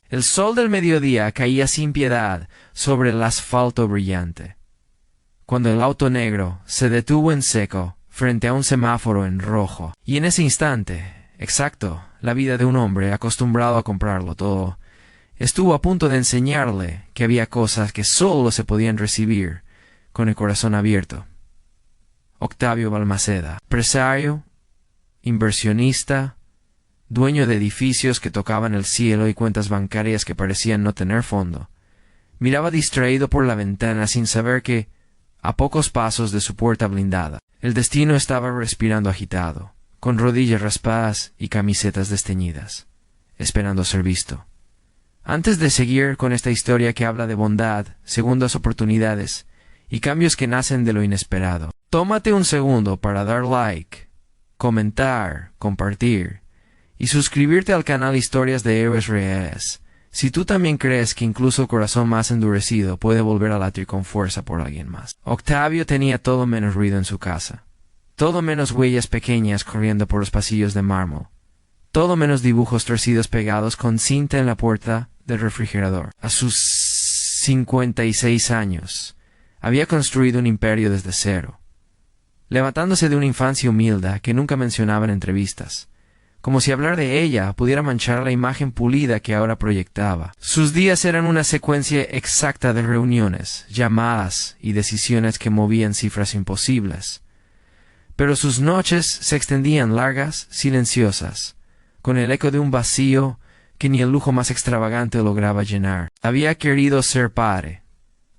El sol del mediodía caía sin piedad sobre el asfalto brillante. Cuando el auto negro se detuvo en seco frente a un semáforo en rojo, y en ese instante, exacto, la vida de un hombre acostumbrado a comprarlo todo, estuvo a punto de enseñarle que había cosas que sólo se podían recibir con el corazón abierto. Octavio Balmaceda, empresario, inversionista, dueño de edificios que tocaban el cielo y cuentas bancarias que parecían no tener fondo, miraba distraído por la ventana sin saber que, a pocos pasos de su puerta blindada, el destino estaba respirando agitado, con rodillas raspadas y camisetas desteñidas, esperando ser visto. Antes de seguir con esta historia que habla de bondad, segundas oportunidades y cambios que nacen de lo inesperado, tómate un segundo para dar like, comentar, compartir y suscribirte al canal Historias de Héroes Reales, si tú también crees que incluso el corazón más endurecido puede volver a latir con fuerza por alguien más. Octavio tenía todo menos ruido en su casa, todo menos huellas pequeñas corriendo por los pasillos de mármol, todo menos dibujos torcidos pegados con cinta en la puerta del refrigerador. A sus 56 años, había construido un imperio desde cero, levantándose de una infancia humilde que nunca mencionaba en entrevistas, como si hablar de ella pudiera manchar la imagen pulida que ahora proyectaba. Sus días eran una secuencia exacta de reuniones, llamadas y decisiones que movían cifras imposibles. Pero sus noches se extendían largas, silenciosas, con el eco de un vacío que ni el lujo más extravagante lograba llenar. Había querido ser padre.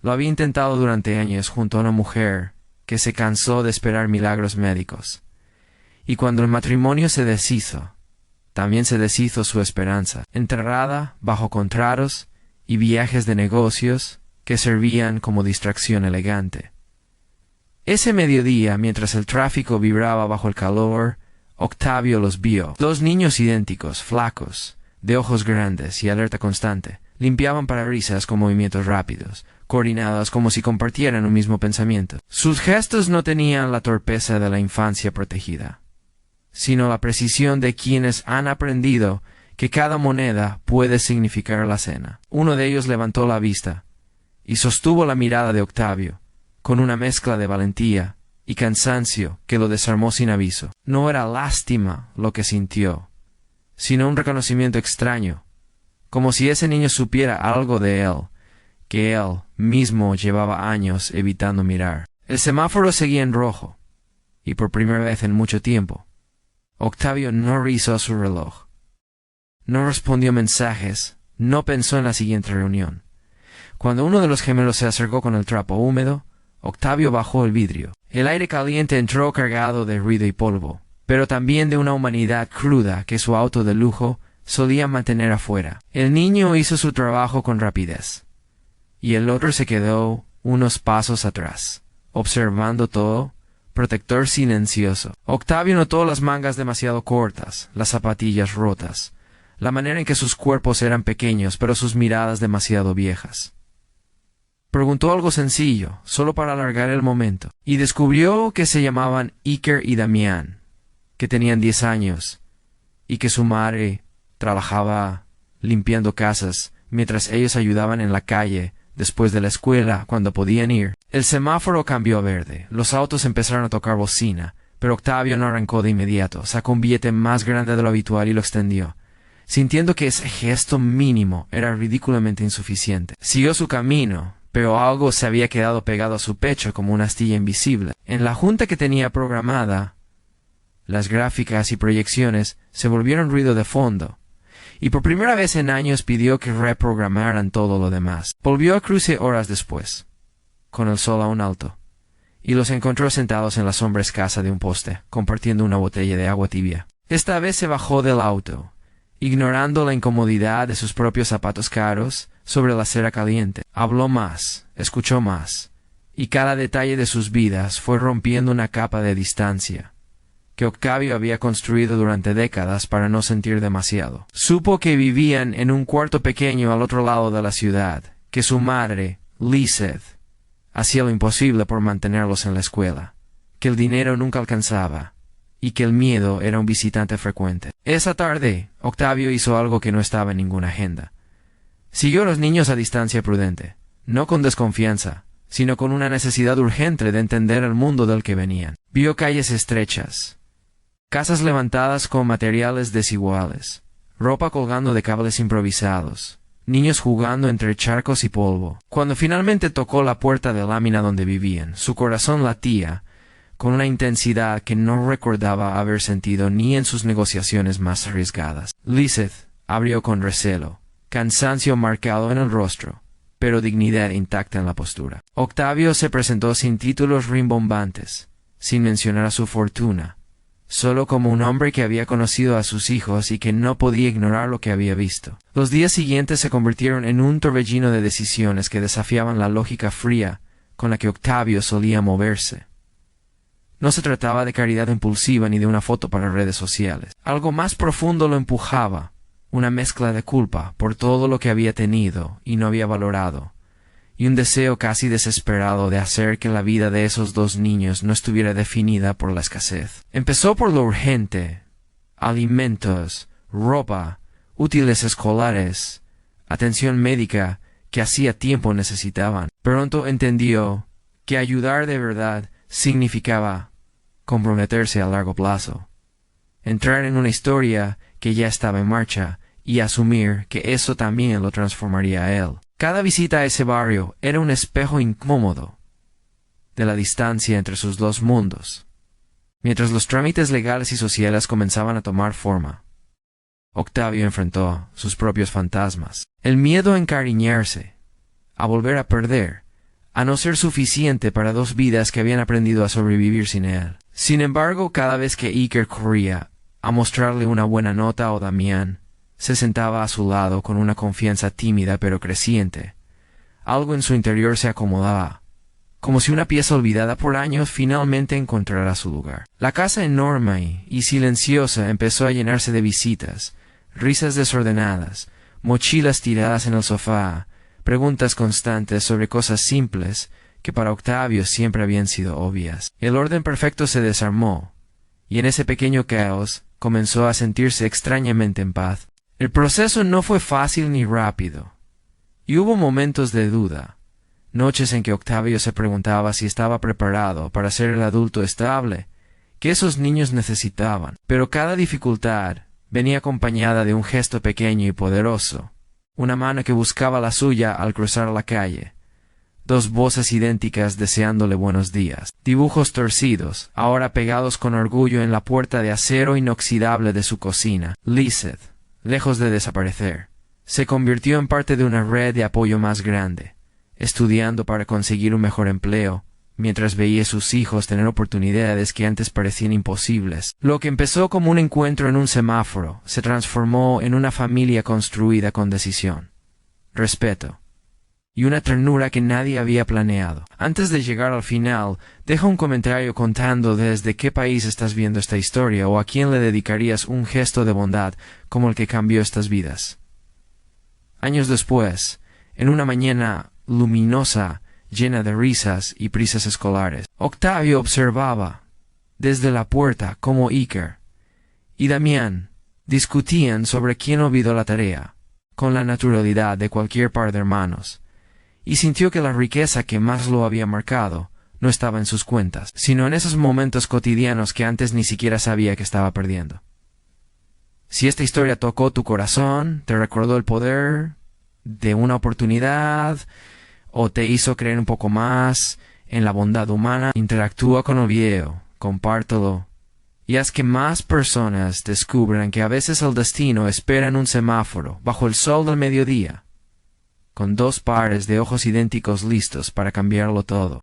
Lo había intentado durante años junto a una mujer que se cansó de esperar milagros médicos. Y cuando el matrimonio se deshizo, también se deshizo su esperanza, enterrada bajo contratos y viajes de negocios que servían como distracción elegante. Ese mediodía, mientras el tráfico vibraba bajo el calor, Octavio los vio. Dos niños idénticos, flacos, de ojos grandes y alerta constante, limpiaban parabrisas con movimientos rápidos, coordinados como si compartieran un mismo pensamiento. Sus gestos no tenían la torpeza de la infancia protegida, sino la precisión de quienes han aprendido que cada moneda puede significar la cena. Uno de ellos levantó la vista y sostuvo la mirada de Octavio, con una mezcla de valentía y cansancio que lo desarmó sin aviso. No era lástima lo que sintió, sino un reconocimiento extraño, como si ese niño supiera algo de él, que él mismo llevaba años evitando mirar. El semáforo seguía en rojo, y por primera vez en mucho tiempo, Octavio no revisó su reloj, no respondió mensajes, no pensó en la siguiente reunión. Cuando uno de los gemelos se acercó con el trapo húmedo, Octavio bajó el vidrio. El aire caliente entró cargado de ruido y polvo, pero también de una humanidad cruda que su auto de lujo solía mantener afuera. El niño hizo su trabajo con rapidez, y el otro se quedó unos pasos atrás, observando todo, protector silencioso. Octavio notó las mangas demasiado cortas, las zapatillas rotas, la manera en que sus cuerpos eran pequeños pero sus miradas demasiado viejas. Preguntó algo sencillo, solo para alargar el momento, y descubrió que se llamaban Iker y Damián, que tenían 10 años, y que su madre trabajaba limpiando casas mientras ellos ayudaban en la calle después de la escuela cuando podían ir. El semáforo cambió a verde, los autos empezaron a tocar bocina, pero Octavio no arrancó de inmediato. Sacó un billete más grande de lo habitual y lo extendió, sintiendo que ese gesto mínimo era ridículamente insuficiente. Siguió su camino, pero algo se había quedado pegado a su pecho como una astilla invisible. En la junta que tenía programada, las gráficas y proyecciones se volvieron ruido de fondo, y por primera vez en años pidió que reprogramaran todo lo demás. Volvió a Cruce horas después, con el sol aún alto, y los encontró sentados en la sombra escasa de un poste, compartiendo una botella de agua tibia. Esta vez se bajó del auto, ignorando la incomodidad de sus propios zapatos caros sobre la acera caliente. Habló más, escuchó más, y cada detalle de sus vidas fue rompiendo una capa de distancia que Octavio había construido durante décadas para no sentir demasiado. Supo que vivían en un cuarto pequeño al otro lado de la ciudad, que su madre, Lizeth, hacía lo imposible por mantenerlos en la escuela, que el dinero nunca alcanzaba, y que el miedo era un visitante frecuente. Esa tarde, Octavio hizo algo que no estaba en ninguna agenda. Siguió a los niños a distancia prudente, no con desconfianza, sino con una necesidad urgente de entender el mundo del que venían. Vio calles estrechas, casas levantadas con materiales desiguales, ropa colgando de cables improvisados, niños jugando entre charcos y polvo. Cuando finalmente tocó la puerta de lámina donde vivían, su corazón latía con una intensidad que no recordaba haber sentido ni en sus negociaciones más arriesgadas. Lizeth abrió con recelo, cansancio marcado en el rostro, pero dignidad intacta en la postura. Octavio se presentó sin títulos rimbombantes, sin mencionar su fortuna, solo como un hombre que había conocido a sus hijos y que no podía ignorar lo que había visto. Los días siguientes se convirtieron en un torbellino de decisiones que desafiaban la lógica fría con la que Octavio solía moverse. No se trataba de caridad impulsiva ni de una foto para redes sociales. Algo más profundo lo empujaba, una mezcla de culpa por todo lo que había tenido y no había valorado, y un deseo casi desesperado de hacer que la vida de esos dos niños no estuviera definida por la escasez. Empezó por lo urgente: alimentos, ropa, útiles escolares, atención médica que hacía tiempo necesitaban. Pronto entendió que ayudar de verdad significaba comprometerse a largo plazo, entrar en una historia que ya estaba en marcha y asumir que eso también lo transformaría a él. Cada visita a ese barrio era un espejo incómodo de la distancia entre sus dos mundos. Mientras los trámites legales y sociales comenzaban a tomar forma, Octavio enfrentó sus propios fantasmas. El miedo a encariñarse, a volver a perder, a no ser suficiente para dos vidas que habían aprendido a sobrevivir sin él. Sin embargo, cada vez que Iker corría a mostrarle una buena nota o Damián se sentaba a su lado con una confianza tímida pero creciente, algo en su interior se acomodaba, como si una pieza olvidada por años finalmente encontrara su lugar. La casa enorme y silenciosa empezó a llenarse de visitas, risas desordenadas, mochilas tiradas en el sofá, preguntas constantes sobre cosas simples que para Octavio siempre habían sido obvias. El orden perfecto se desarmó, y en ese pequeño caos comenzó a sentirse extrañamente en paz. El proceso no fue fácil ni rápido, y hubo momentos de duda, noches en que Octavio se preguntaba si estaba preparado para ser el adulto estable que esos niños necesitaban. Pero cada dificultad venía acompañada de un gesto pequeño y poderoso, una mano que buscaba la suya al cruzar la calle, dos voces idénticas deseándole buenos días, dibujos torcidos, ahora pegados con orgullo en la puerta de acero inoxidable de su cocina. Lizeth, lejos de desaparecer, se convirtió en parte de una red de apoyo más grande, estudiando para conseguir un mejor empleo, mientras veía a sus hijos tener oportunidades que antes parecían imposibles. Lo que empezó como un encuentro en un semáforo se transformó en una familia construida con decisión, respeto y una ternura que nadie había planeado. Antes de llegar al final, deja un comentario contando desde qué país estás viendo esta historia o a quién le dedicarías un gesto de bondad como el que cambió estas vidas. Años después, en una mañana luminosa, llena de risas y prisas escolares, Octavio observaba desde la puerta cómo Iker y Damián discutían sobre quién olvidó la tarea, con la naturalidad de cualquier par de hermanos, y sintió que la riqueza que más lo había marcado no estaba en sus cuentas, sino en esos momentos cotidianos que antes ni siquiera sabía que estaba perdiendo. Si esta historia tocó tu corazón, te recordó el poder de una oportunidad, o te hizo creer un poco más en la bondad humana, interactúa con el video, compártelo, y haz que más personas descubran que a veces el destino espera en un semáforo, bajo el sol del mediodía, con dos pares de ojos idénticos listos para cambiarlo todo.